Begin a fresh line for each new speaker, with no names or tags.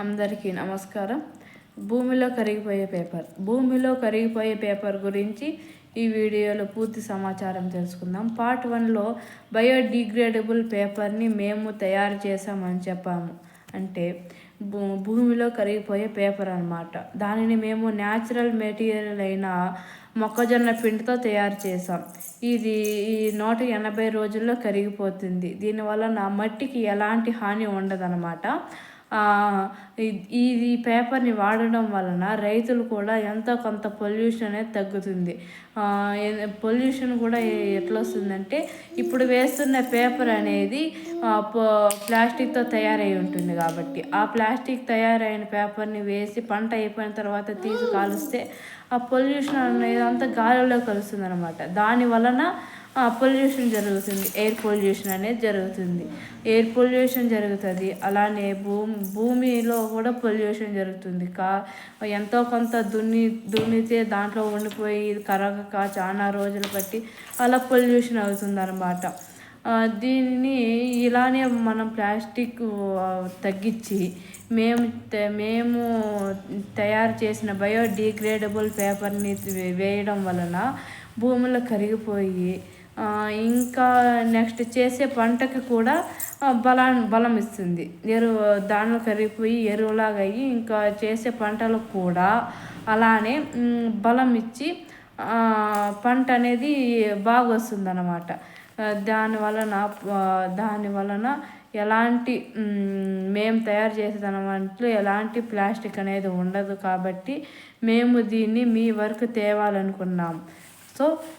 అందరికీ నమస్కారం. భూమిలో కరిగిపోయే పేపర్ గురించి ఈ వీడియోలో పూర్తి సమాచారం తెలుసుకుందాం. పార్ట్ 1లో బయోడిగ్రేడబుల్ పేపర్ని మేము తయారు చేసామని చెప్పాము. అంటే భూమిలో కరిగిపోయే పేపర్ అన్నమాట. దానిని మేము న్యాచురల్ మెటీరియల్ అయిన మొక్కజొన్న పిండితో తయారు చేసాం. ఇది 180 రోజుల్లో కరిగిపోతుంది. దీనివల్ల మట్టికి ఎలాంటి హాని ఉండదన్నమాట. ఈ పేపర్ని వాడడం వలన రైతులు కూడా ఎంతో కొంత పొల్యూషన్ అనేది తగ్గుతుంది. పొల్యూషన్ కూడా ఎట్లా వస్తుందంటే, ఇప్పుడు వేస్తున్న పేపర్ అనేది ప్లాస్టిక్తో తయారై ఉంటుంది కాబట్టి ఆ ప్లాస్టిక్ తయారైన పేపర్ని వేసి పంట అయిపోయిన తర్వాత తీసి కాలుస్తే ఆ పొల్యూషన్ అనేది అంతా గాలిలో కలుస్తుంది అనమాట. దాని వలన పొల్యూషన్ జరుగుతుంది, ఎయిర్ పొల్యూషన్ అనేది జరుగుతుంది. అలానే భూమిలో కూడా పొల్యూషన్ జరుగుతుంది. ఎంతో కొంత దున్నితే దాంట్లో ఉండిపోయి కరగక చాలా రోజులు బట్టి అలా పొల్యూషన్ అవుతుంది అన్నమాట. దీన్ని ఇలానే మనం ప్లాస్టిక్ తగ్గించి మేము తయారు చేసిన బయోడిగ్రేడబుల్ పేపర్ని వేయడం వలన భూమిలో కరిగిపోయి ఇంకా నెక్స్ట్ చేసే పంటకి కూడా బలం ఇస్తుంది. దానిలో కరిగిపోయి ఎరువులాగా అయ్యి ఇంకా చేసే వపంటలకు కూడా అలానే బలం ఇచ్చి పంట అనేది బాగా వస్తుంది అన్నమాట. దానివలన ఎలాంటి మేము తయారు చేసే దాంట్లో ఎలాంటి ప్లాస్టిక్ అనేది ఉండదు కాబట్టి మేము దీన్ని మీ వరకు తేవాలనుకున్నాం. సో